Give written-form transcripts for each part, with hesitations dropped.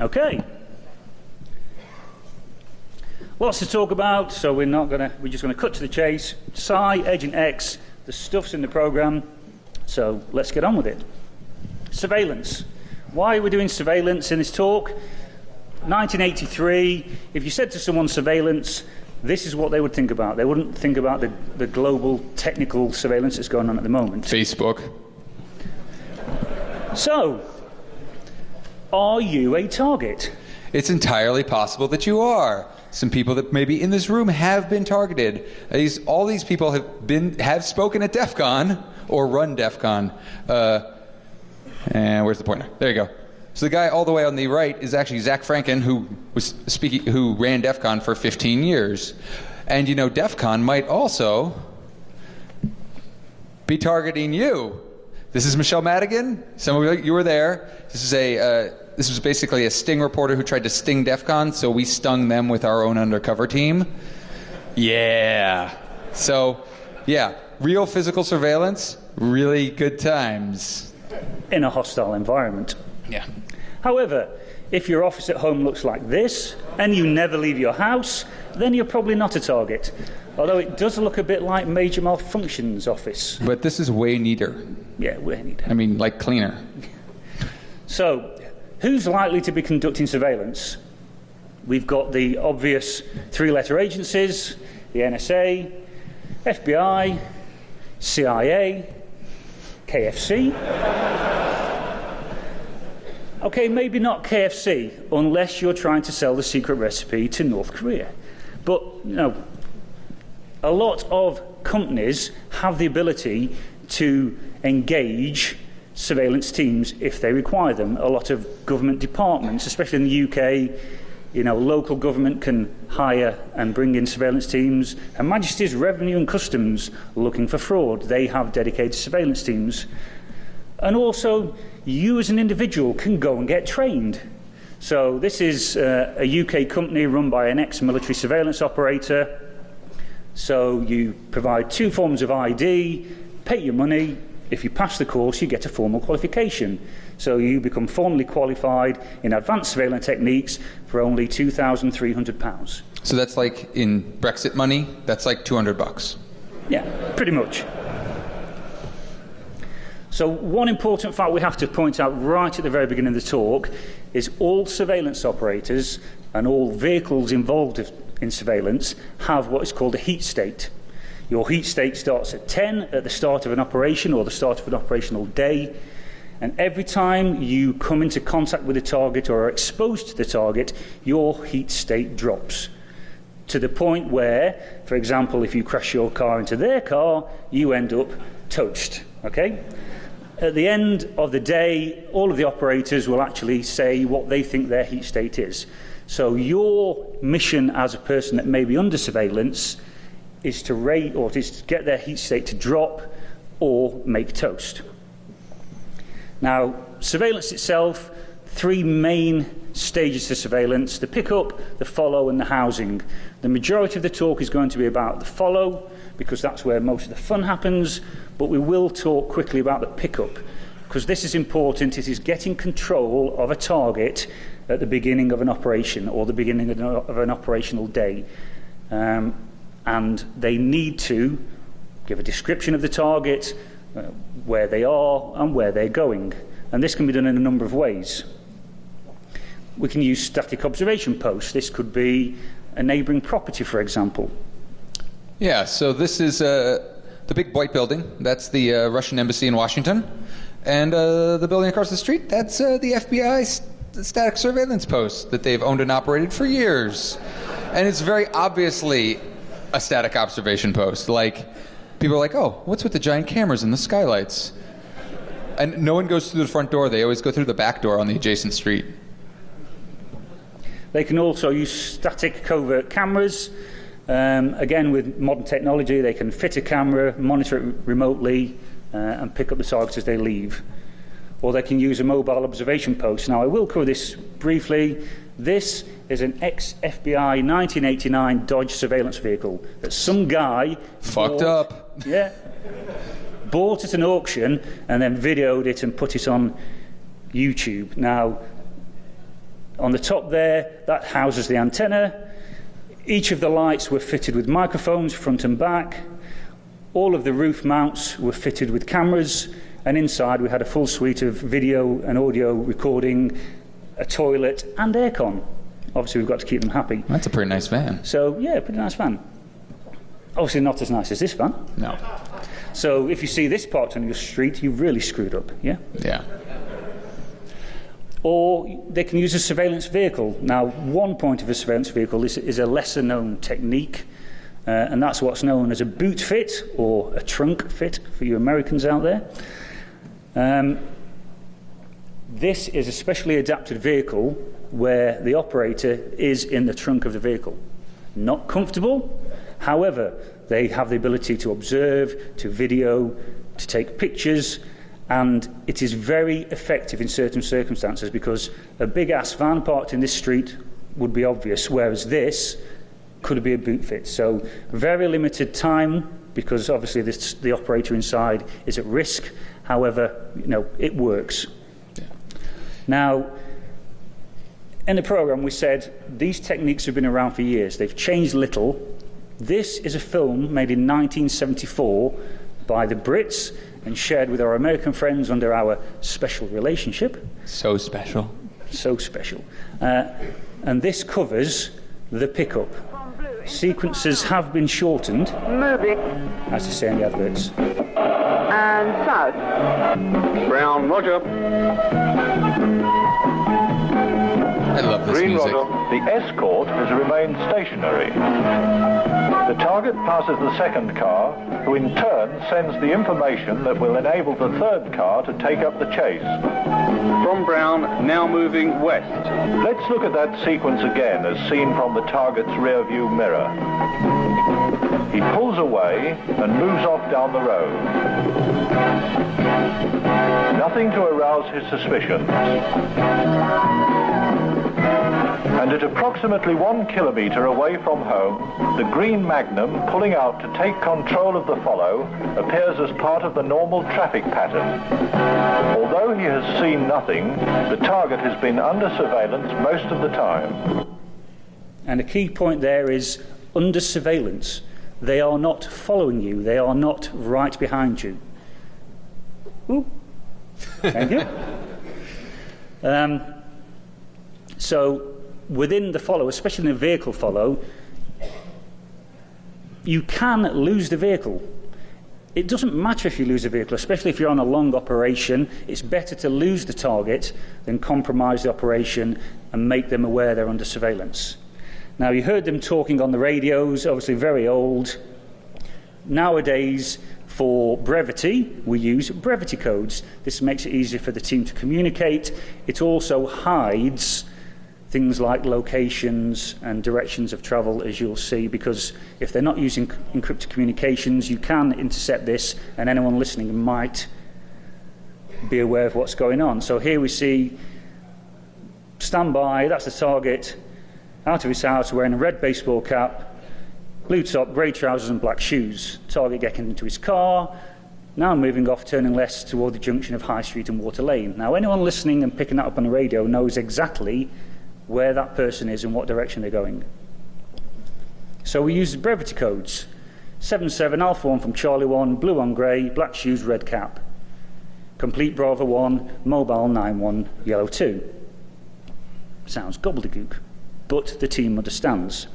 Okay. Lots to talk about, so we're just going to cut to the chase. Psi, Agent X, the stuff's in the program, so let's get on with it. Surveillance. Why are we doing surveillance in this talk? 1983, if you said to someone surveillance, this is what they would think about. They wouldn't think about the global technical surveillance that's going on at the moment. Facebook. So, are you a target? It's entirely possible that you are. Some people that maybe in this room have been targeted. All these people have spoken at DEF CON or run DEF CON. And where's the pointer? There you go. So the guy all the way on the right is actually Zach Franken, who ran DEF CON for 15 years. And you know, DEF CON might also be targeting you. This is Michelle Madigan. Some of you were there. This was basically a sting reporter who tried to sting DEF CON, so we stung them with our own undercover team. Yeah. So, yeah, real physical surveillance, really good times. In a hostile environment. Yeah. However, if your office at home looks like this, and you never leave your house, then you're probably not a target. Although it does look a bit like Major Malfunction's office. But this is way neater. Yeah, way neater. I mean, like cleaner. So, who's likely to be conducting surveillance? We've got the obvious three-letter agencies, the NSA, FBI, CIA, KFC. Okay, maybe not KFC, unless you're trying to sell the secret recipe to North Korea. But, you know, a lot of companies have the ability to engage surveillance teams if they require them. A lot of government departments, especially in the UK, you know, local government can hire and bring in surveillance teams. Her Majesty's Revenue and Customs looking for fraud, they have dedicated surveillance teams. And also, you as an individual can go and get trained. So this is a UK company run by an ex-military surveillance operator. So you provide two forms of ID, pay your money. If you pass the course, you get a formal qualification. So you become formally qualified in advanced surveillance techniques for only £2,300. So that's like in Brexit money, that's like $200. Yeah, pretty much. So one important fact we have to point out right at the very beginning of the talk is all surveillance operators and all vehicles involved in surveillance have what is called a heat state. Your heat state starts at 10 at the start of an operation or the start of an operational day. And every time you come into contact with a target or are exposed to the target, your heat state drops. To the point where, for example, if you crash your car into their car, you end up toast. Okay? At the end of the day, all of the operators will actually say what they think their heat state is. So your mission as a person that may be under surveillance is to rate or is to get their heat state to drop or make toast. Now, surveillance itself, three main stages to surveillance: the pickup, the follow, and the housing. The majority of the talk is going to be about the follow, because that's where most of the fun happens, but we will talk quickly about the pickup, because this is important. It is getting control of a target at the beginning of an operation or the beginning of an operational day. And they need to give a description of the target, where they are and where they're going. And this can be done in a number of ways. We can use static observation posts. This could be a neighbouring property, for example. Yeah, so this is the big white building. That's the Russian embassy in Washington. And the building across the street, that's the FBI static surveillance post that they've owned and operated for years. And it's very obviously a static observation post. Like, people are like, oh, what's with the giant cameras and the skylights? And no one goes through the front door. They always go through the back door on the adjacent street. They can also use static covert cameras. Again, with modern technology, they can fit a camera, monitor it remotely, and pick up the targets as they leave. Or they can use a mobile observation post. Now, I will cover this briefly. This is an ex-FBI 1989 Dodge surveillance vehicle that some guy bought at an auction and then videoed it and put it on YouTube. Now, On the top there, that houses the antenna. Each of the lights were fitted with microphones, front and back. All of the roof mounts were fitted with cameras, and inside we had a full suite of video and audio recording, a toilet, and aircon. Obviously, we've got to keep them happy. That's a pretty nice van. So, yeah, pretty nice van. Obviously not as nice as this van. No. So if you see this parked on your street, you've really screwed up, yeah? Yeah. Or they can use a surveillance vehicle. Now, one point of a surveillance vehicle is a lesser-known technique, and that's what's known as a boot fit, or a trunk fit, for you Americans out there. This is a specially adapted vehicle where the operator is in the trunk of the vehicle. Not comfortable, however, they have the ability to observe, to video, to take pictures, and it is very effective in certain circumstances because a big-ass van parked in this street would be obvious, whereas this could be a boot fit. So very limited time because obviously the operator inside is at risk. However, it works. Yeah. Now, in the program we said these techniques have been around for years. They've changed little. This is a film made in 1974 by the Brits and shared with our American friends under our special relationship. So special. So special. And this covers the pickup. Sequences have been shortened, Moving. as they say in the adverts. And south. Brown, roger. I love this Green, music. roger. The escort has remained stationary. The target passes the second car, who in turn sends the information that will enable the third car to take up the chase. From Brown, now moving west. Let's look at that sequence again as seen from the target's rear view mirror. He pulls away and moves off down the road. Nothing to arouse his suspicions. And at approximately 1 kilometre away from home, the green Magnum pulling out to take control of the follow appears as part of the normal traffic pattern. Although he has seen nothing, the target has been under surveillance most of the time. And a key point there is under surveillance. They are not following you. They are not right behind you. Ooh. Thank you. So within the follow, especially in a vehicle follow, you can lose the vehicle. It doesn't matter if you lose a vehicle, especially if you're on a long operation. It's better to lose the target than compromise the operation and make them aware they're under surveillance. Now, you heard them talking on the radios, obviously very old. Nowadays, for brevity, we use brevity codes. This makes it easier for the team to communicate. It also hides things like locations and directions of travel, as you'll see, because if they're not using encrypted communications, you can intercept this, and anyone listening might be aware of what's going on. So here we see, stand by, that's the target, out of his house, wearing a red baseball cap, blue top, grey trousers and black shoes. Target getting into his car, now moving off, turning left toward the junction of High Street and Water Lane. Now, anyone listening and picking that up on the radio knows exactly where that person is and what direction they're going. So we use brevity codes. 77, Alpha 1 from Charlie 1, blue on grey, black shoes, red cap. Complete Bravo 1, mobile 9-1, yellow 2. Sounds gobbledygook, but the team understands.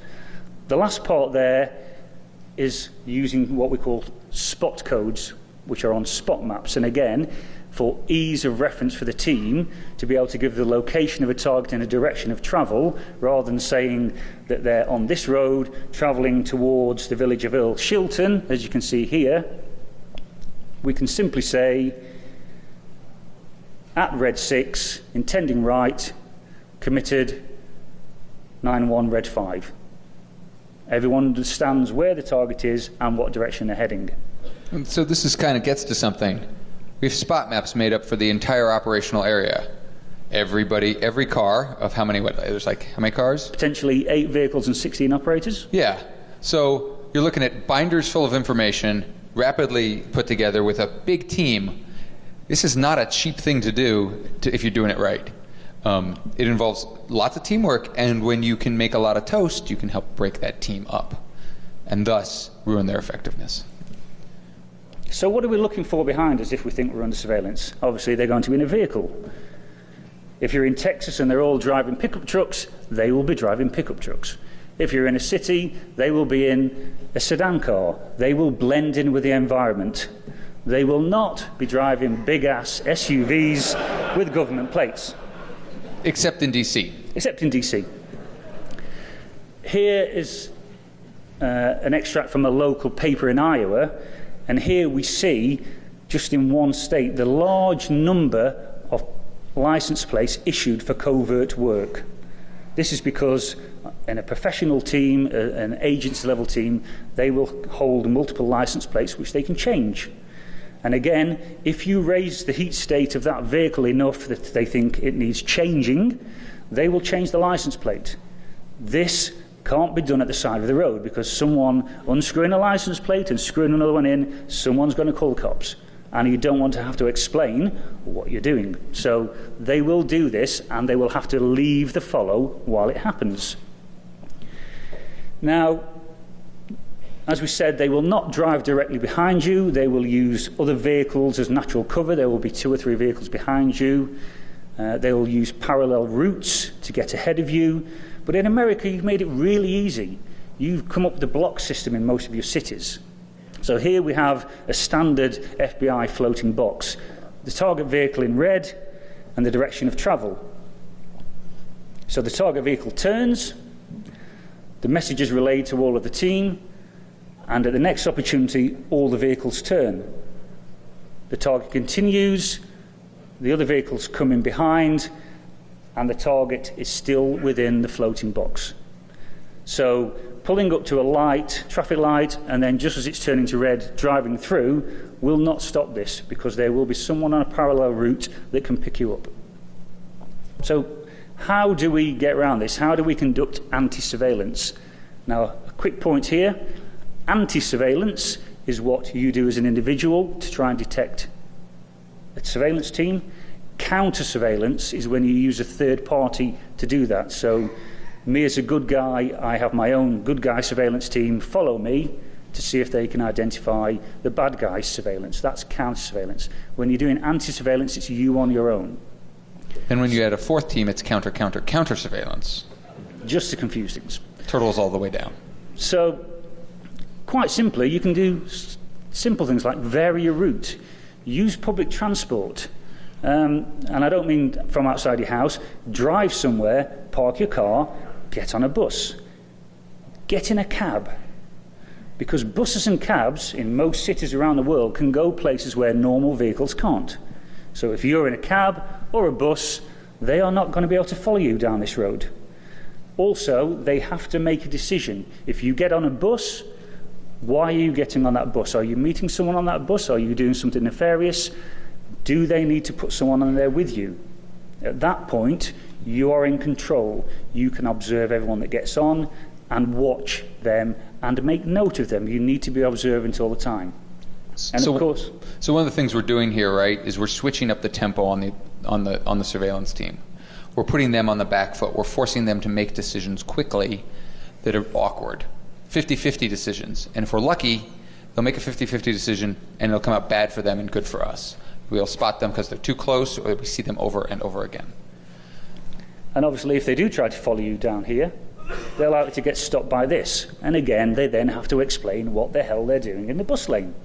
The last part there is using what we call spot codes, which are on spot maps. And again, for ease of reference for the team, to be able to give the location of a target and a direction of travel, rather than saying that they're on this road, travelling towards the village of Earl Shilton, as you can see here, we can simply say, at red 6, intending right, committed, 9-1, red 5. Everyone understands where the target is and what direction they're heading. And so this kind of gets to something. We have spot maps made up for the entire operational area. Every car of how many cars? Potentially 8 vehicles and 16 operators. Yeah. So you're looking at binders full of information, rapidly put together with a big team. This is not a cheap thing to do if you're doing it right. It involves lots of teamwork, and when you can make a lot of toast, you can help break that team up, and thus ruin their effectiveness. So what are we looking for behind us if we think we're under surveillance? Obviously, they're going to be in a vehicle. If you're in Texas and they're all driving pickup trucks, they will be driving pickup trucks. If you're in a city, they will be in a sedan car. They will blend in with the environment. They will not be driving big-ass SUVs with government plates. Except in D.C. Except in D.C. Here is an extract from a local paper in Iowa, and here we see, just in one state, the large number of license plates issued for covert work. This is because in a professional team, an agency-level team, they will hold multiple license plates which they can change. And again, if you raise the heat state of that vehicle enough that they think it needs changing, they will change the license plate. This can't be done at the side of the road, because someone unscrewing a license plate and screwing another one in, someone's going to call the cops. And you don't want to have to explain what you're doing. So they will do this, and they will have to leave the follow while it happens. Now, as we said, they will not drive directly behind you. They will use other vehicles as natural cover. There will be 2 or 3 vehicles behind you. They will use parallel routes to get ahead of you. But in America, you've made it really easy. You've come up with a block system in most of your cities. So here we have a standard FBI floating box. The target vehicle in red and the direction of travel. So the target vehicle turns. The message is relayed to all of the team. And at the next opportunity, all the vehicles turn. The target continues. The other vehicles come in behind. And the target is still within the floating box. So pulling up to a light, traffic light, and then just as it's turning to red, driving through, will not stop this, because there will be someone on a parallel route that can pick you up. So how do we get around this? How do we conduct anti-surveillance? Now, a quick point here. Anti-surveillance is what you do as an individual to try and detect a surveillance team. Counter-surveillance is when you use a third party to do that. So me as a good guy, I have my own good guy surveillance team follow me to see if they can identify the bad guy's surveillance. That's counter-surveillance. When you're doing anti-surveillance, it's you on your own. And when you add a 4th team, it's counter-surveillance. Just to confuse things. Turtles all the way down. So, quite simply, you can do simple things like vary your route, use public transport, and I don't mean from outside your house. Drive somewhere, park your car, get on a bus, get in a cab, because buses and cabs in most cities around the world can go places where normal vehicles can't. So if you're in a cab or a bus, they are not going to be able to follow you down this road. Also, they have to make a decision. If you get on a bus, why are you getting on that bus? Are you meeting someone on that bus? Are you doing something nefarious? Do they need to put someone on there with you? At that point, you are in control. You can observe everyone that gets on and watch them and make note of them. You need to be observant all the time. And so, of course, so one of the things we're doing here, right, is we're switching up the tempo on the surveillance team. We're putting them on the back foot. We're forcing them to make decisions quickly that are awkward. 50-50 decisions. And if we're lucky, they'll make a 50-50 decision and it'll come out bad for them and good for us. We'll spot them because they're too close, or we see them over and over again. And obviously, if they do try to follow you down here, they're likely to get stopped by this. And again, they then have to explain what the hell they're doing in the bus lane.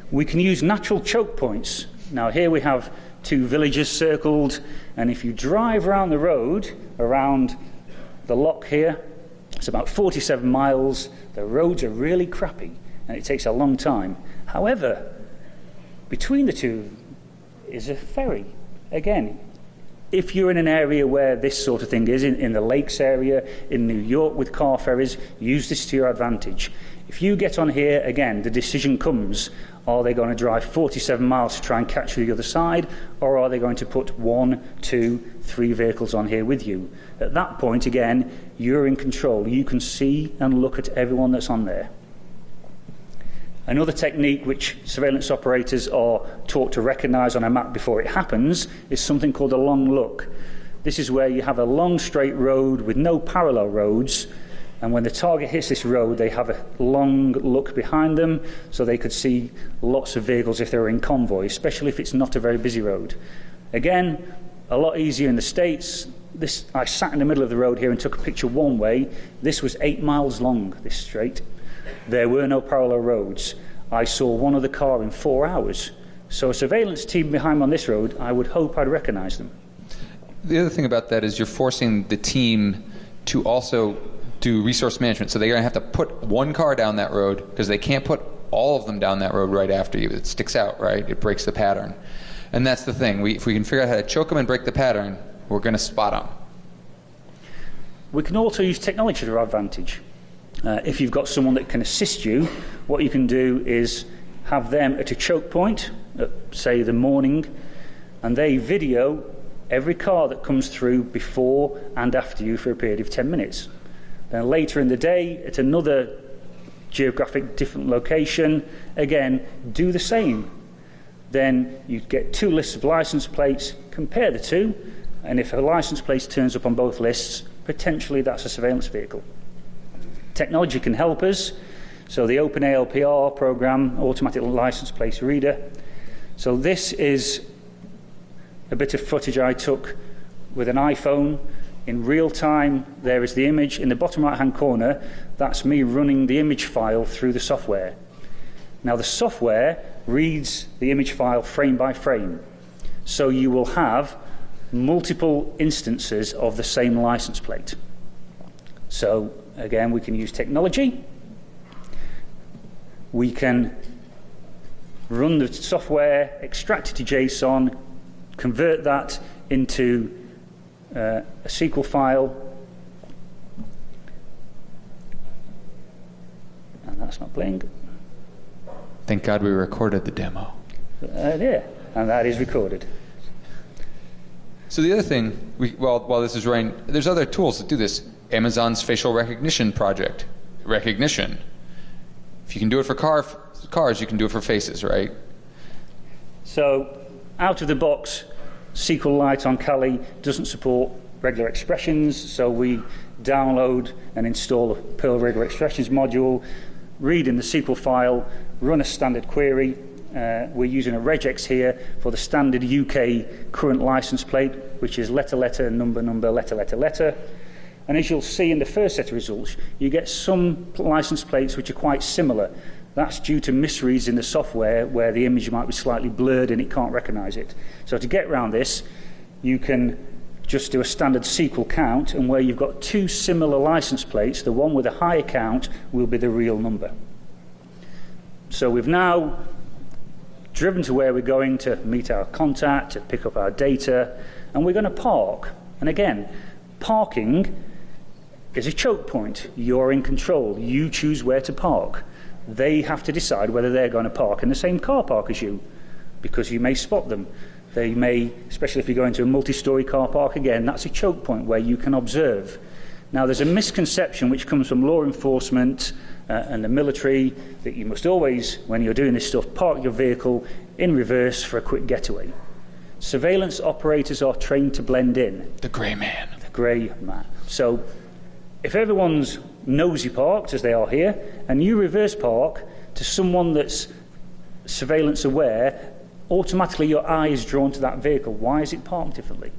We can use natural choke points. Now, here we have 2 villages circled, and if you drive around the road, around the lock here, it's about 47 miles. The roads are really crappy, and it takes a long time. However, between the 2 is a ferry. Again, if you're in an area where this sort of thing is, in the lakes area, in New York with car ferries, use this to your advantage. If you get on here, again, the decision comes, are they going to drive 47 miles to try and catch the other side, or are they going to put 1, 2, 3 vehicles on here with you? At that point, again, you're in control. You can see and look at everyone that's on there. Another technique which surveillance operators are taught to recognise on a map before it happens is something called a long look. This is where you have a long straight road with no parallel roads, and when the target hits this road, they have a long look behind them so they could see lots of vehicles if they were in convoy, especially if it's not a very busy road. Again, a lot easier in the States. I sat in the middle of the road here and took a picture one way. This was 8 miles long, this straight. There were no parallel roads. I saw one other car in 4 hours. So a surveillance team behind me on this road, I would hope I'd recognise them. The other thing about that is you're forcing the team to also do resource management. So they're going to have to put one car down that road because they can't put all of them down that road right after you. It sticks out, right? It breaks the pattern. And that's the thing. If we can figure out how to choke them and break the pattern, we're going to spot them. We can also use technology to our advantage. If you've got someone that can assist you, what you can do is have them at a choke point, at, say, the morning, and they video every car that comes through before and after you for a period of 10 minutes. Then later in the day, at another geographic different location, again, do the same. Then you get 2 lists of license plates, compare the two, and if a license plate turns up on both lists, potentially that's a surveillance vehicle. Technology can help us. So the OpenALPR program, Automatic License Plate Reader. So this is a bit of footage I took with an iPhone. In real time, there is the image. In the bottom right-hand corner, that's me running the image file through the software. Now, the software reads the image file frame by frame. So you will have multiple instances of the same license plate. So, again, we can use technology. We can run the software, extract it to JSON, convert that into a SQL file, and that's not playing. Thank God we recorded the demo. Yeah, and that is recorded. So the other thing, while this is running, there's other tools that do this. Amazon's facial recognition project. Recognition. If you can do it for cars, you can do it for faces, right? So, out of the box, SQLite on Kali doesn't support regular expressions, so we download and install a Perl regular expressions module, read in the SQL file, run a standard query. We're using a regex here for the standard UK current license plate, which is letter, letter, number, number, letter, letter, letter. And as you'll see in the first set of results, you get some license plates which are quite similar. That's due to misreads in the software where the image might be slightly blurred and it can't recognize it. So to get around this, you can just do a standard SQL count, and where you've got 2 similar license plates, the one with a higher count will be the real number. So we've now driven to where we're going to meet our contact, to pick up our data, and we're going to park. And again, parking is a choke point. You're in control. You choose where to park. They have to decide whether they're going to park in the same car park as you, because you may spot them. They may, especially if you go into a multi-storey car park, again, that's a choke point where you can observe. Now, there's a misconception which comes from law enforcement and the military that you must always, when you're doing this stuff, park your vehicle in reverse for a quick getaway. Surveillance operators are trained to blend in. The grey man. The grey man. So if everyone's nosy parked, as they are here, and you reverse park to someone that's surveillance aware, automatically your eye is drawn to that vehicle. Why is it parked differently?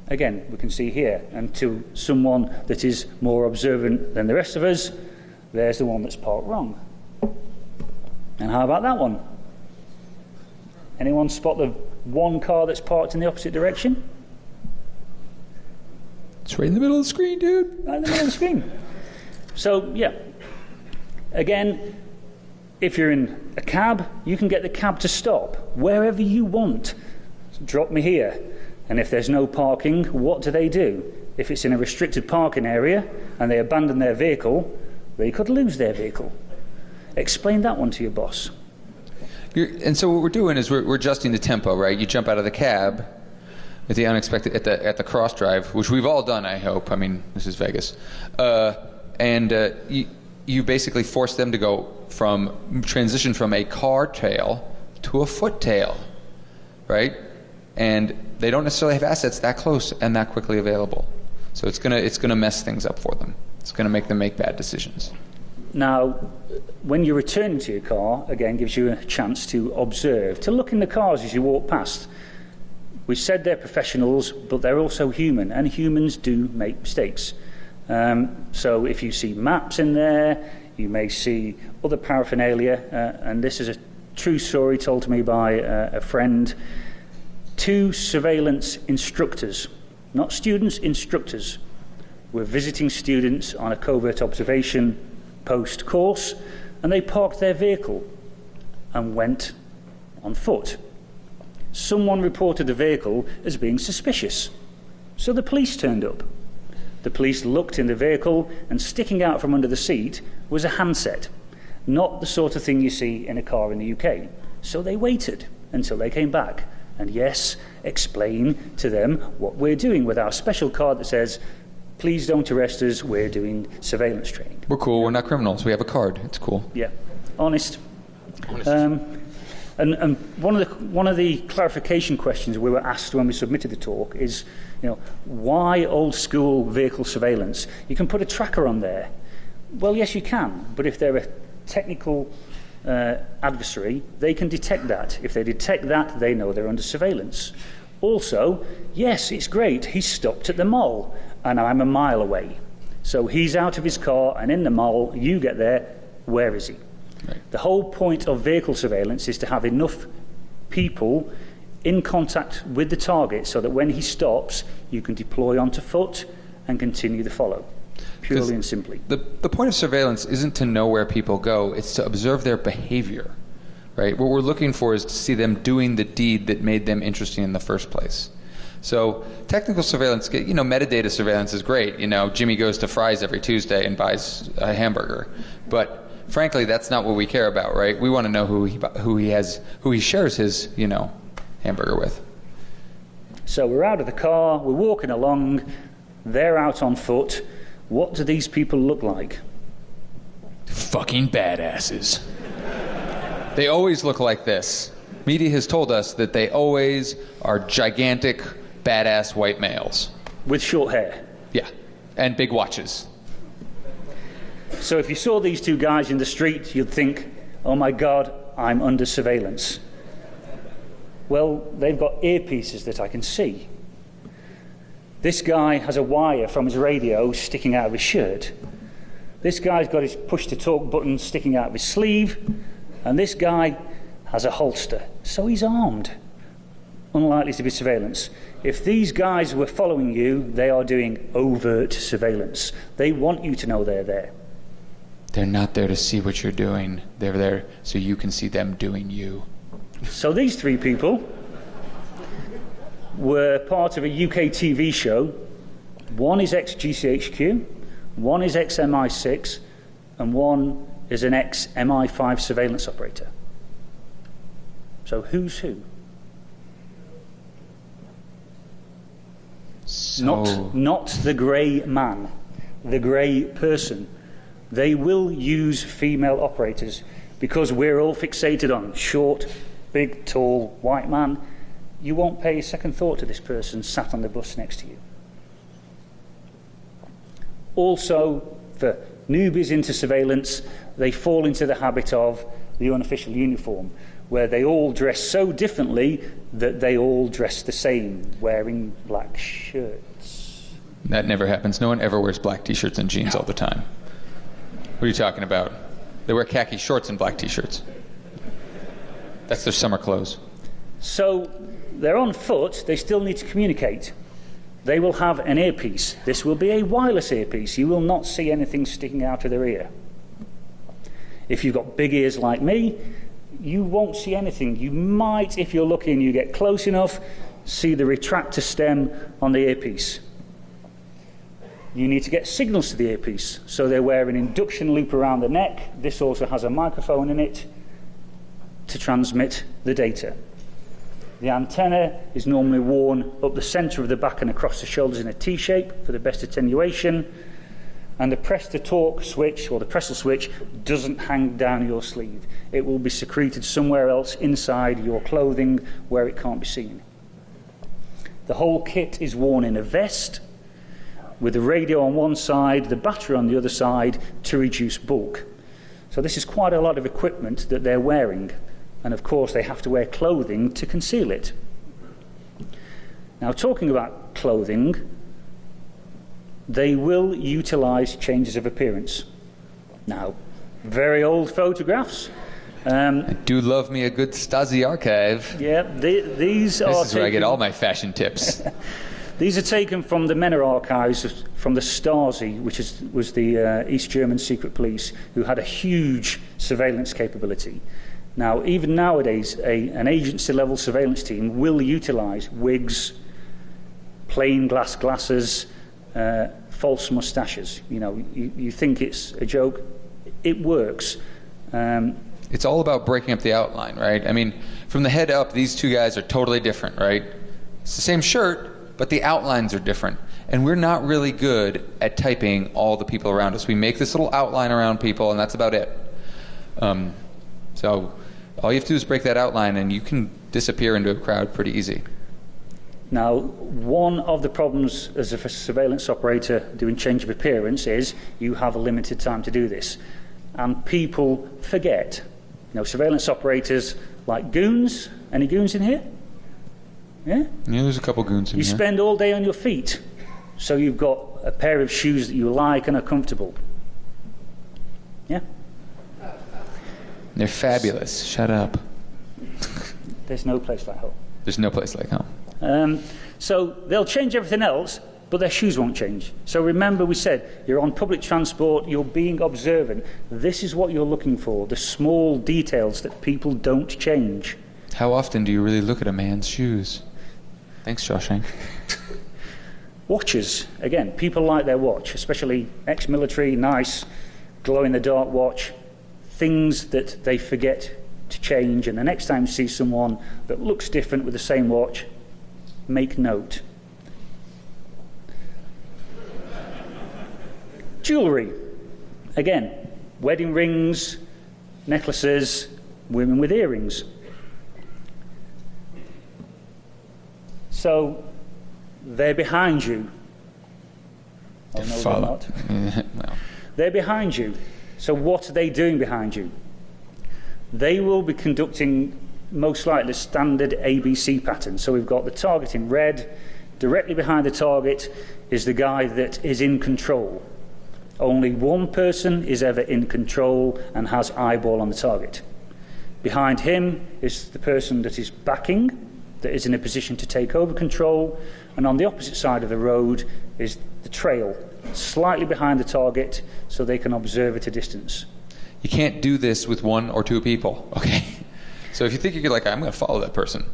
Again, we can see here, and to someone that is more observant than the rest of us, there's the one that's parked wrong. And how about that one? Anyone spot the one car that's parked in the opposite direction? It's right in the middle of the screen, dude. Right in the middle of the screen. So, yeah. Again, if you're in a cab, you can get the cab to stop wherever you want. Drop me here. And if there's no parking, what do? If it's in a restricted parking area and they abandon their vehicle, they could lose their vehicle. Explain that one to your boss. And so what we're doing is we're adjusting the tempo, right? You jump out of the cab at the unexpected, at the cross drive, which we've all done, I hope. I mean, this is Vegas. you basically force them to transition from a car tail to a foot tail, right? And they don't necessarily have assets that close and that quickly available. So it's gonna mess things up for them. It's gonna make them make bad decisions. Now, when you're returning to your car, again, gives you a chance to observe, to look in the cars as you walk past. We've said they're professionals, but they're also human, and humans do make mistakes. So if you see maps in there, you may see other paraphernalia, and this is a true story told to me by a friend. 2 surveillance instructors, not students, instructors, were visiting students on a covert observation post course, and they parked their vehicle and went on foot. Someone reported the vehicle as being suspicious, so the police turned up. The police looked in the vehicle, and sticking out from under the seat was a handset, not the sort of thing you see in a car in the UK. So they waited until they came back, and yes, explain to them what we're doing with our special card that says, please don't arrest us, we're doing surveillance training. We're cool, we're not criminals, we have a card, it's cool. Yeah, honest. And one of the clarification questions we were asked when we submitted the talk is, why old school vehicle surveillance? You can put a tracker on there. Well, yes, you can, but if they're a technical adversary, they can detect that. If they detect that, they know they're under surveillance. Also, yes, it's great, he's stopped at the mall, and I'm a mile away. So he's out of his car and in the mall, you get there, where is he? Right. The whole point of vehicle surveillance is to have enough people in contact with the target so that when he stops, you can deploy onto foot and continue the follow, purely and simply. The point of surveillance isn't to know where people go, it's to observe their behavior, right? What we're looking for is to see them doing the deed that made them interesting in the first place. So technical surveillance, metadata surveillance is great. Jimmy goes to Fry's every Tuesday and buys a hamburger. But frankly, that's not what we care about, right? We want to know who he shares his, hamburger with. So we're out of the car, we're walking along, they're out on foot. What do these people look like? Fucking badasses. They always look like this. Media has told us that they always are gigantic, badass white males. With short hair? Yeah, and big watches. So if you saw these 2 guys in the street, you'd think, oh my God, I'm under surveillance. Well, they've got earpieces that I can see. This guy has a wire from his radio sticking out of his shirt. This guy's got his push-to-talk button sticking out of his sleeve. And this guy has a holster, so he's armed. Unlikely to be surveillance. If these guys were following you, they are doing overt surveillance. They want you to know they're there. They're not there to see what you're doing. They're there so you can see them doing you. So these 3 people were part of a UK TV show. One is ex-GCHQ, one is ex-MI6, and one is an ex-MI5 surveillance operator. So who's who? Not the grey man, the grey person. They will use female operators because we're all fixated on short, big, tall, white man. You won't pay a second thought to this person sat on the bus next to you. Also, for newbies into surveillance, they fall into the habit of the unofficial uniform, where they all dress so differently that they all dress the same, wearing black shirts. That never happens. No one ever wears black t-shirts and jeans all the time. What are you talking about? They wear khaki shorts and black t-shirts. That's their summer clothes. So they're on foot, they still need to communicate. They will have an earpiece. This will be a wireless earpiece. You will not see anything sticking out of their ear. If you've got big ears like me, you won't see anything. You might, if you're lucky and you get close enough, see the retractor stem on the earpiece. You need to get signals to the earpiece. So they wear an induction loop around the neck. This also has a microphone in it to transmit the data. The antenna is normally worn up the centre of the back and across the shoulders in a T-shape for the best attenuation. And the press to talk switch, or the pressel switch, doesn't hang down your sleeve. It will be secreted somewhere else inside your clothing where it can't be seen. The whole kit is worn in a vest with the radio on one side, the battery on the other side to reduce bulk. So this is quite a lot of equipment that they're wearing. And of course they have to wear clothing to conceal it. Now, talking about clothing, they will utilize changes of appearance. Now, very old photographs. I do love me a good Stasi archive. Yeah, these are. This is where I get all my fashion tips. These are taken from the Männer archives from the Stasi, which was the East German secret police, who had a huge surveillance capability. Now, even nowadays, an agency-level surveillance team will utilize wigs, plain glass glasses, false mustaches. You know, you think it's a joke. It works. It's all about breaking up the outline, right? I mean, from the head up, these two guys are totally different, right? It's the same shirt, but the outlines are different. And we're not really good at typing all the people around us. We make this little outline around people, and that's about it. So all you have to do is break that outline, and you can disappear into a crowd pretty easy. Now, one of the problems as a surveillance operator doing change of appearance is you have a limited time to do this. And people forget. You know, surveillance operators like goons. Any goons in here? Yeah? Yeah, there's a couple goons in here. You spend all day on your feet. So you've got a pair of shoes that you like and are comfortable. Yeah? They're fabulous. Shut up. There's no place like home. There's no place like home. So they'll change everything else, but their shoes won't change. So remember, we said you're on public transport, you're being observant. This is what you're looking for, the small details that people don't change. How often do you really look at a man's shoes? Thanks, Shawshank. Watches, again, people like their watch, especially ex-military, nice, glow-in-the-dark watch. Things that they forget to change, and the next time you see someone that looks different with the same watch, make note. Jewellery. Again, wedding rings, necklaces, women with earrings. So, they're behind you. Oh, no, they're not. No. They're behind you. So what are they doing behind you? They will be conducting most likely the standard ABC pattern. So we've got the target in red. Directly behind the target is the guy that is in control. Only one person is ever in control and has eyeball on the target. Behind him is the person that is backing, that is in a position to take over control. And on the opposite side of the road is the trail, slightly behind the target so they can observe at a distance. You can't do this with one or two people, okay? So if you think you're like, I'm going to follow that person,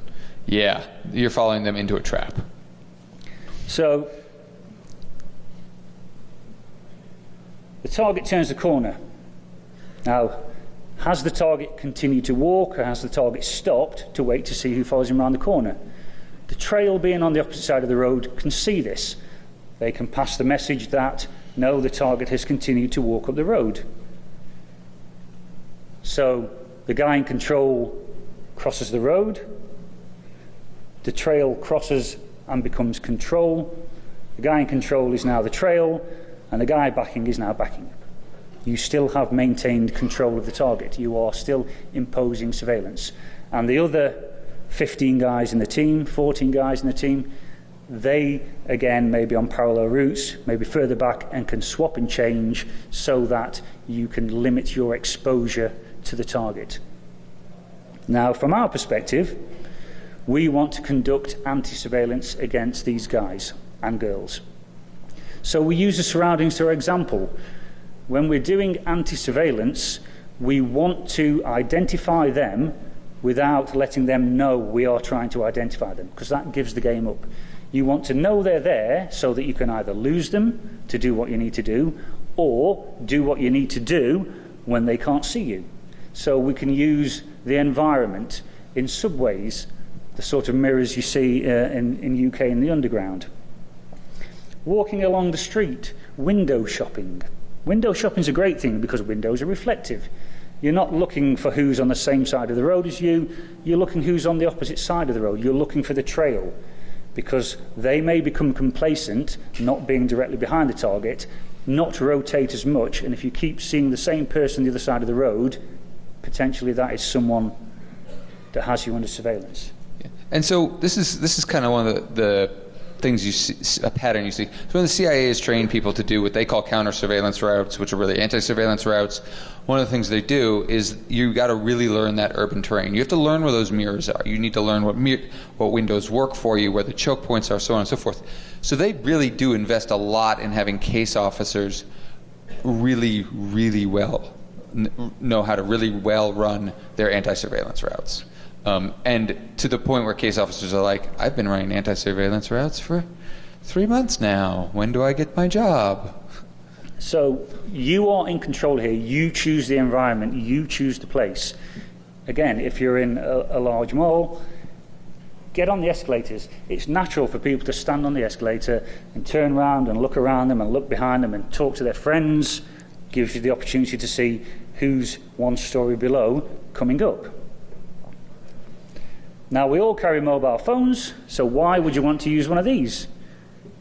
yeah, you're following them into a trap. So the target turns the corner. Now, has the target continued to walk, or has the target stopped to wait to see who follows him around the corner? The trail being on the opposite side of the road can see this. They can pass the message that, no, the target has continued to walk up the road. So the guy in control crosses the road. The trail crosses and becomes control. The guy in control is now the trail, and the guy backing is now backing. You still have maintained control of the target. You are still imposing surveillance. And the other 15 guys in the team, 14 guys in the team, they, again, may be on parallel routes, maybe further back, and can swap and change so that you can limit your exposure to the target. Now, from our perspective, we want to conduct anti-surveillance against these guys and girls. So we use the surroundings to our example. When we're doing anti-surveillance, we want to identify them without letting them know we are trying to identify them, because that gives the game up. You want to know they're there so that you can either lose them to do what you need to do, or do what you need to do when they can't see you. So we can use the environment in subways, the sort of mirrors you see in UK in the underground. Walking along the street, window shopping. Window shopping's a great thing because windows are reflective. You're not looking for who's on the same side of the road as you. You're looking who's on the opposite side of the road. You're looking for the trail because they may become complacent, not being directly behind the target, not rotate as much, and if you keep seeing the same person on the other side of the road, potentially that is someone that has you under surveillance. Yeah. And so this is kind of one of the things you see, a pattern you see. So when the CIA has trained people to do what they call counter-surveillance routes, which are really anti-surveillance routes, one of the things they do is you got to really learn that urban terrain. You have to learn where those mirrors are. You need to learn what windows work for you, where the choke points are, so on and so forth. So they really do invest a lot in having case officers really, really well know how to really well run their anti-surveillance routes. And to the point where case officers are like, I've been running anti-surveillance routes for 3 months now. When do I get my job? So you are in control here. You choose the environment. You choose the place. Again, if you're in a large mall, get on the escalators. It's natural for people to stand on the escalator and turn around and look around them and look behind them and talk to their friends. Gives you the opportunity to see who's one story below coming up. Now, we all carry mobile phones, so why would you want to use one of these?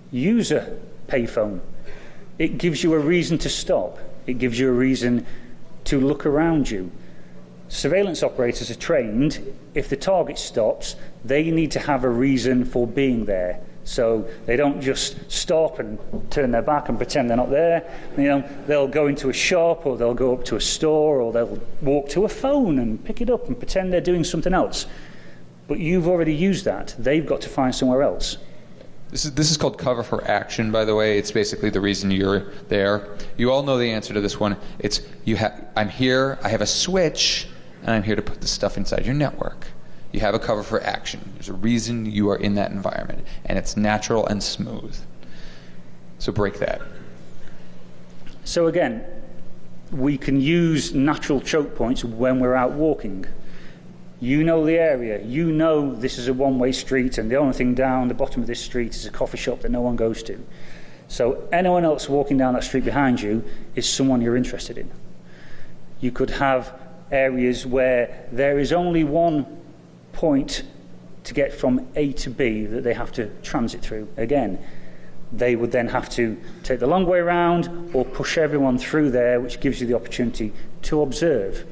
Use a payphone. It gives you a reason to stop. It gives you a reason to look around you. Surveillance operators are trained, if the target stops, they need to have a reason for being there. So they don't just stop and turn their back and pretend they're not there. You know, they'll go into a shop, or they'll go up to a store, or they'll walk to a phone and pick it up and pretend they're doing something else. But you've already used that. They've got to find somewhere else. This is called cover for action, by the way. It's basically the reason you're there. You all know the answer to this one. It's I'm here, I have a switch, and I'm here to put the stuff inside your network. You have a cover for action. There's a reason you are in that environment, and it's natural and smooth. So break that. So again, we can use natural choke points when we're out walking. You know the area. You know this is a one-way street, and the only thing down the bottom of this street is a coffee shop that no one goes to. So anyone else walking down that street behind you is someone you're interested in. You could have areas where there is only one point to get from A to B that they have to transit through. Again, they would then have to take the long way around or push everyone through there, which gives you the opportunity to observe.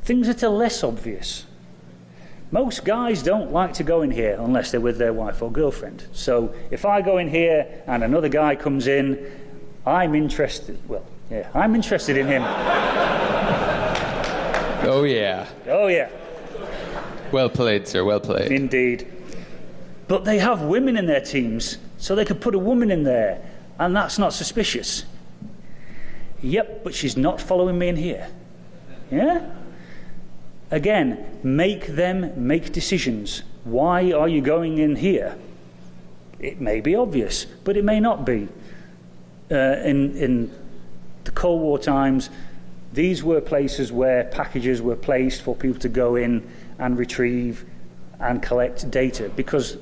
Things that are less obvious. Most guys don't like to go in here unless they're with their wife or girlfriend. So if I go in here and another guy comes in, I'm interested in him. Oh, yeah. Oh, yeah. Well played, sir, well played. Indeed. But they have women in their teams, so they could put a woman in there, and that's not suspicious. Yep, but she's not following me in here. Yeah? Again, make them make decisions. Why are you going in here? It may be obvious, but it may not be. In the Cold War times, these were places where packages were placed for people to go in and retrieve and collect data, because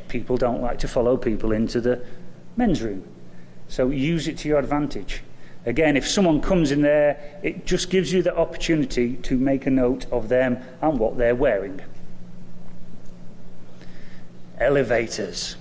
people don't like to follow people into the men's room. So use it to your advantage. Again, if someone comes in there, it just gives you the opportunity to make a note of them and what they're wearing. Elevators.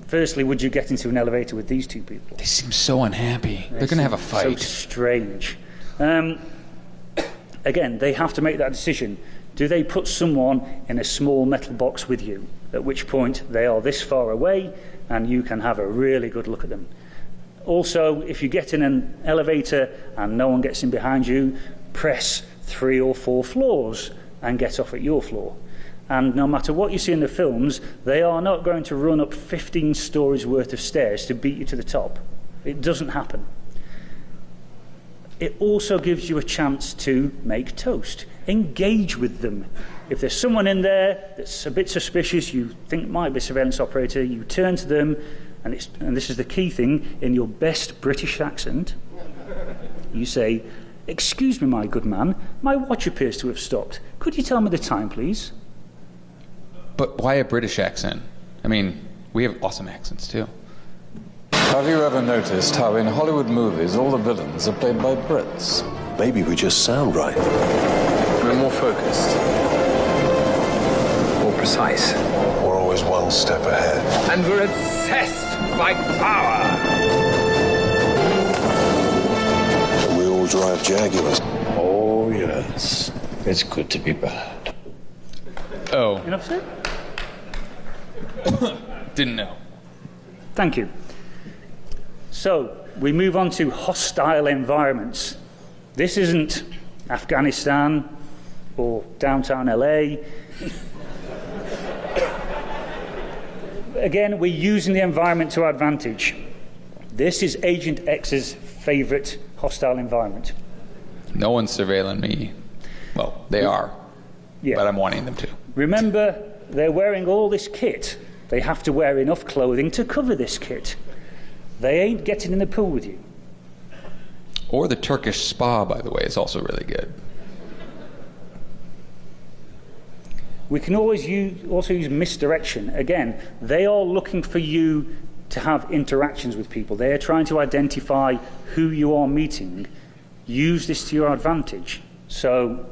Firstly, would you get into an elevator with these two people? They seem so unhappy. They're going to have a fight. So strange. Again, they have to make that decision. Do they put someone in a small metal box with you, at which point they are this far away and you can have a really good look at them? Also, if you get in an elevator and no one gets in behind you, press 3 or 4 floors and get off at your floor. And no matter what you see in the films, they are not going to run up 15 stories worth of stairs to beat you to the top. It doesn't happen. It also gives you a chance to make toast. Engage with them. If there's someone in there that's a bit suspicious, you think might be a surveillance operator, you turn to them, and this is the key thing, in your best British accent, you say, "Excuse me, my good man, my watch appears to have stopped. Could you tell me the time, please?" But why a British accent? I mean, We have awesome accents, too. Have you ever noticed how in Hollywood movies all the villains are played by Brits? Maybe we just sound right. We're more focused. More precise. We're always one step ahead. And we're obsessed by power. We all drive Jaguars. Oh, yes. It's good to be bad. Oh. Enough said? Didn't know. Thank you. So, we move on to hostile environments. This isn't Afghanistan or downtown LA. Again, we're using the environment to our advantage. This is Agent X's favorite hostile environment. No one's surveilling me. Well, they are. Yeah. But I'm wanting them to. Remember, they're wearing all this kit. They have to wear enough clothing to cover this kit. They ain't getting in the pool with you. Or the Turkish spa, by the way, is also really good. We can always also use misdirection. Again, they are looking for you to have interactions with people. They are trying to identify who you are meeting. Use this to your advantage. So,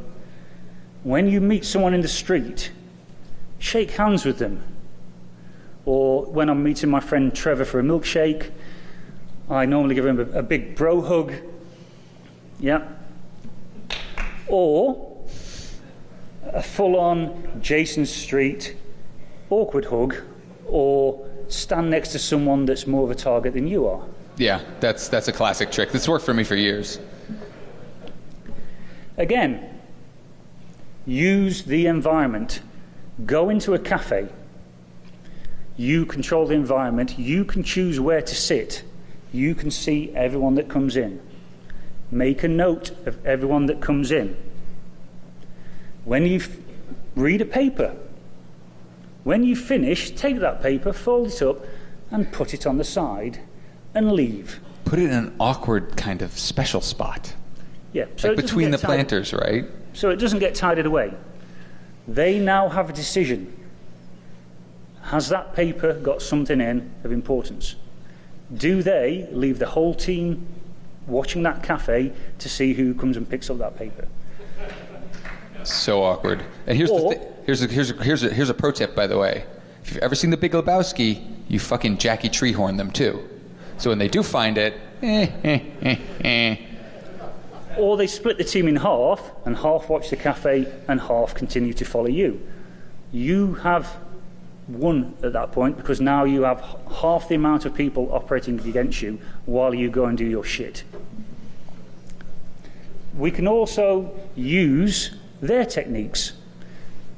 when you meet someone in the street, shake hands with them. Or when I'm meeting my friend Trevor for a milkshake, I normally give him a big bro hug. Yeah. Or a full-on Jason Street awkward hug, or stand next to someone that's more of a target than you are. Yeah, that's a classic trick. This worked for me for years. Again, use the environment. Go into a cafe. You control the environment. You can choose where to sit. You can see everyone that comes in. Make a note of everyone that comes in. When you read a paper, when you finish, take that paper, fold it up, and put it on the side, and leave. Put it in an awkward kind of special spot. Yeah. So like between the planters, right? So it doesn't get tidied away. They now have a decision. Has that paper got something in of importance? Do they leave the whole team watching that cafe to see who comes and picks up that paper? So awkward. And here's a pro tip, by the way. If you've ever seen The Big Lebowski, you fucking Jackie Treehorn them too. So when they do find it, Or they split the team in half, and half watch the cafe, and half continue to follow you. You have won at that point, because now you have half the amount of people operating against you while you go and do your shit. We can also use their techniques.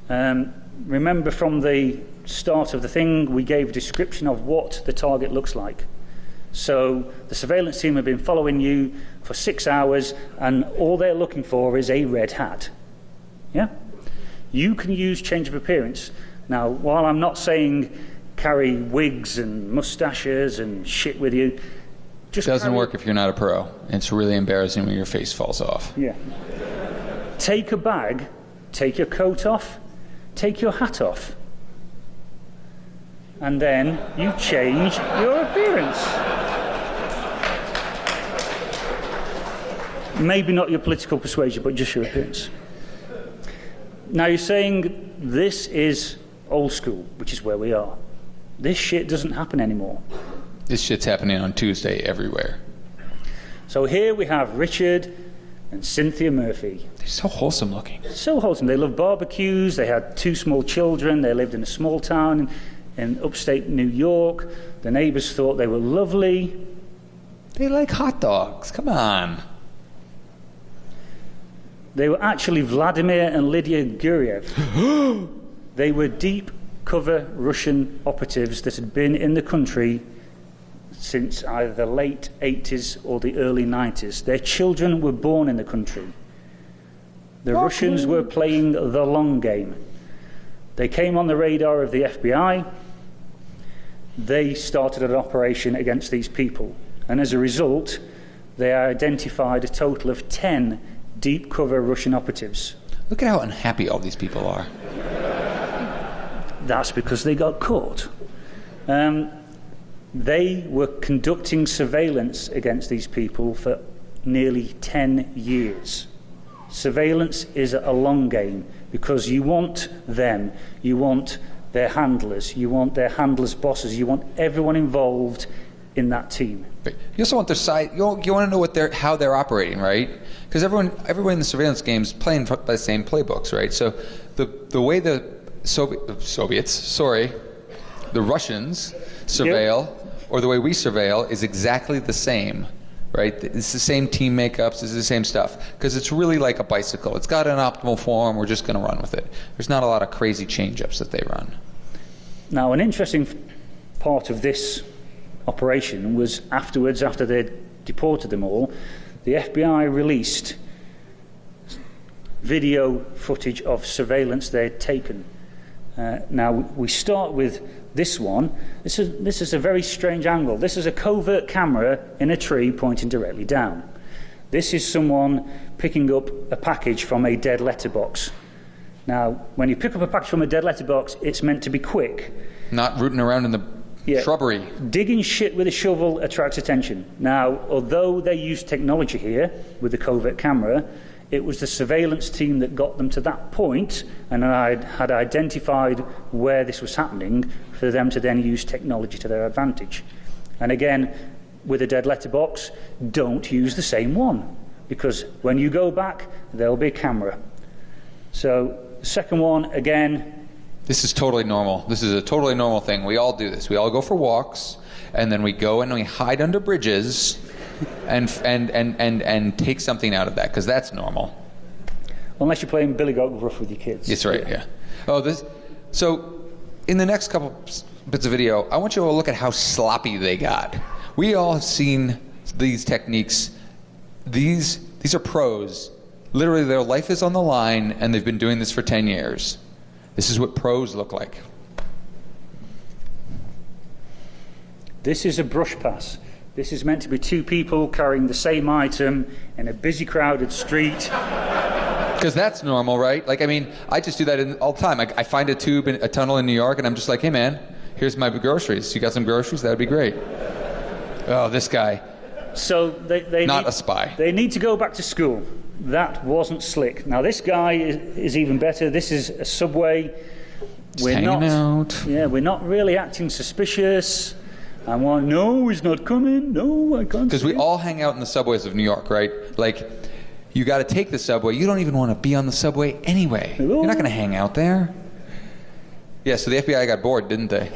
Remember from the start of the thing, we gave a description of what the target looks like. So the surveillance team have been following you for 6 hours, and all they're looking for is a red hat. Yeah? You can use change of appearance. Now, while I'm not saying carry wigs and mustaches and shit with you, just doesn't work if you're not a pro. It's really embarrassing when your face falls off. Yeah. Take a bag, take your coat off, take your hat off, and then you change your appearance. Maybe not your political persuasion, but just your appearance. Now you're saying this is old school, which is where we are. This shit doesn't happen anymore. This shit's happening on Tuesday everywhere. So here we have Richard and Cynthia Murphy. They're so wholesome looking. So wholesome. They love barbecues. They had 2 small children. They lived in a small town in upstate New York. The neighbors thought they were lovely. They like hot dogs. Come on. They were actually Vladimir and Lydia Guriev. They were deep cover Russian operatives that had been in the country since either the late 80s or the early 90s. Their children were born in the country. The Russians were playing the long game. They came on the radar of the FBI. They started an operation against these people. And as a result, they identified a total of 10 deep cover Russian operatives. Look at how unhappy all these people are. That's because they got caught. They were conducting surveillance against these people for nearly 10 years. Surveillance is a long game because you want them, you want their handlers, you want their handlers' bosses, you want everyone involved in that team. You also want their side. You want to know how they're operating, right? Because everyone in the surveillance game is playing by the same playbooks, right? So the way the the Russians surveil, or the way we surveil, is exactly the same, right? It's the same team makeups, it's the same stuff. Because it's really like a bicycle. It's got an optimal form. We're just going to run with it. There's not a lot of crazy change-ups that they run. Now, an interesting part of this operation was afterwards, after they'd deported them all, the FBI released video footage of surveillance they'd taken. Now, we start with this one. This is a very strange angle. This is a covert camera in a tree pointing directly down. This is someone picking up a package from a dead letterbox. Now, when you pick up a package from a dead letterbox, it's meant to be quick. Not rooting around in the shrubbery. Digging shit with a shovel attracts attention. Now, although they used technology here with the covert camera, it was the surveillance team that got them to that point, and I had identified where this was happening for them to then use technology to their advantage. And again, with a dead letterbox, don't use the same one, because when you go back, there'll be a camera. So, the second one, again, this is totally normal. This is a totally normal thing. We all do this. We all go for walks, and then we go and we hide under bridges and take something out of that, because that's normal. Unless you're playing Billy Goat Gruff with your kids. That's right, yeah. So, in the next couple bits of video, I want you to look at how sloppy they got. We all have seen these techniques. These are pros. Literally, their life is on the line, and they've been doing this for 10 years. This is what pros look like. This is a brush pass. This is meant to be two people carrying the same item in a busy, crowded street. Because that's normal, right? Like, I mean, I just do that all the time. I find a tube in a tunnel in New York, and I'm just like, hey, man, here's my groceries. You got some groceries? That would be great. Oh, this guy. So they not a spy. They need to go back to school. That wasn't slick. Now, this guy is even better. This is a subway. Just hanging out. Yeah, we're not really acting suspicious. I'm like, no, he's not coming. No, I can't. Because we all hang out in the subways of New York, right? Like, you got to take the subway. You don't even want to be on the subway anyway. Hello? You're not going to hang out there. Yeah, so the FBI got bored, didn't they?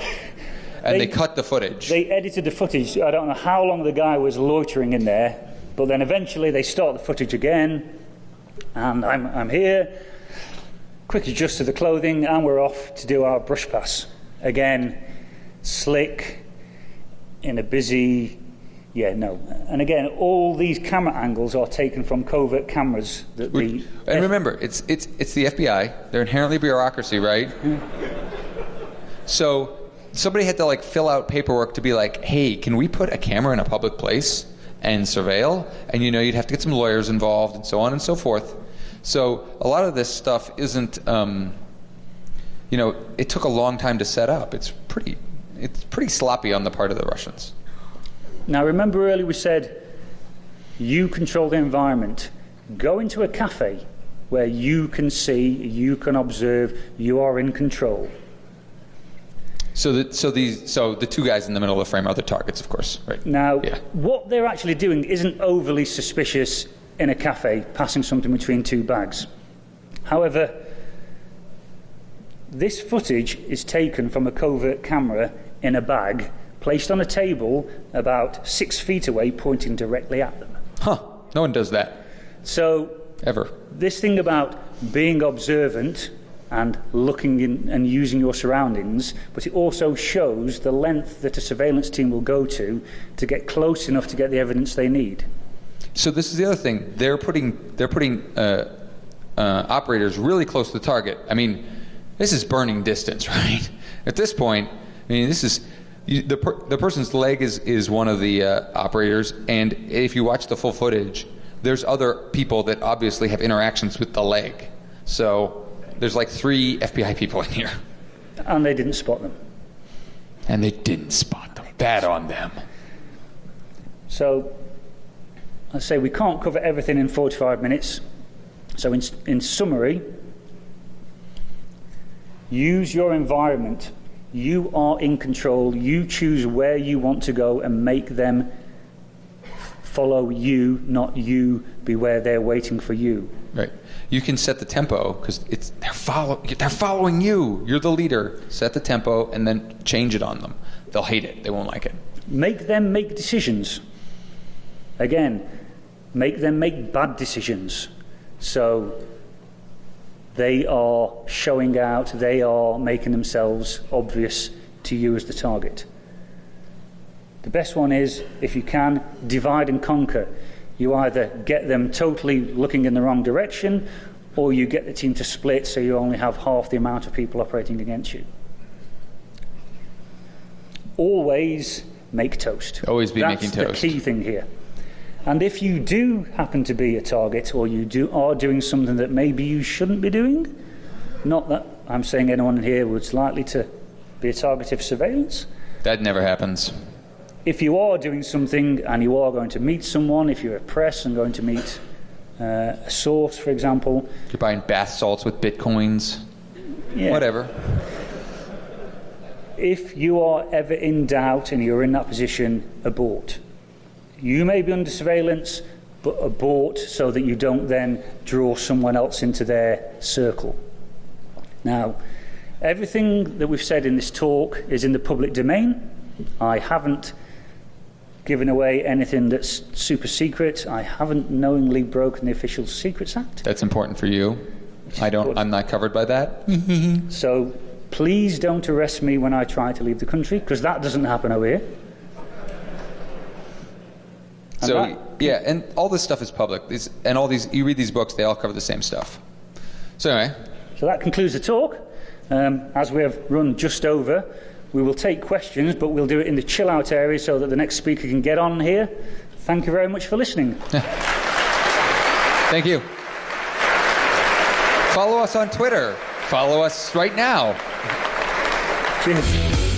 And they cut the footage. They edited the footage. I don't know how long the guy was loitering in there, but then eventually they start the footage again, and I'm here. Quick adjust to the clothing, and we're off to do our brush pass. Again, slick, in a busy... Yeah, no. And again, all these camera angles are taken from covert cameras. And remember, it's the FBI. They're inherently bureaucracy, right? So somebody had to like fill out paperwork to be like, hey, can we put a camera in a public place and surveil? And you know, you'd have to get some lawyers involved and so on and so forth. So a lot of this stuff isn't, you know, it took a long time to set up. It's pretty sloppy on the part of the Russians. Now, remember earlier we said, you control the environment. Go into a cafe where you can see, you can observe, you are in control. So the two guys in the middle of the frame are the targets, of course, right? Now, what they're actually doing isn't overly suspicious in a cafe, passing something between two bags. However, this footage is taken from a covert camera in a bag, placed on a table about 6 feet away, pointing directly at them. Huh. No one does that. So, ever. This thing about being observant and looking in and using your surroundings, but it also shows the length that a surveillance team will go to get close enough to get the evidence they need. So this is the other thing. They're putting operators really close to the target. I mean, this is burning distance, right? At this point, I mean, this is... The person's leg is one of the operators, and if you watch the full footage, there's other people that obviously have interactions with the leg. So there's like 3 FBI people in here. And they didn't spot them. And they didn't spot them. Bad on them. So, I say we can't cover everything in 45 minutes. So in summary, use your environment. You are in control. You choose where you want to go and make them follow you, not you be where they're waiting for you. Right. You can set the tempo because they're following you. You're the leader. Set the tempo and then change it on them. They'll hate it. They won't like it. Make them make decisions. Again, make them make bad decisions. So they are showing out, they are making themselves obvious to you as the target. The best one is, if you can, divide and conquer. You either get them totally looking in the wrong direction, or you get the team to split so you only have half the amount of people operating against you. Always make toast. Always be making toast. That's the key thing here. And if you do happen to be a target, or you are doing something that maybe you shouldn't be doing, not that I'm saying anyone here was likely to be a target of surveillance. That never happens. If you are doing something and you are going to meet someone, if you're a press and going to meet a source, for example. You're buying bath salts with bitcoins. Yeah. Whatever. If you are ever in doubt and you're in that position, abort. You may be under surveillance, but abort so that you don't then draw someone else into their circle. Now, everything that we've said in this talk is in the public domain. I haven't given away anything that's super secret. I haven't knowingly broken the Official Secrets Act. That's important for you. I'm not covered by that. So please don't arrest me when I try to leave the country, because that doesn't happen over here. Yeah, and all this stuff is public. You read these books, they all cover the same stuff. So anyway. So that concludes the talk. As we have run just over, we will take questions, but we'll do it in the chill-out area so that the next speaker can get on here. Thank you very much for listening. Thank you. Follow us on Twitter. Follow us right now. Cheers.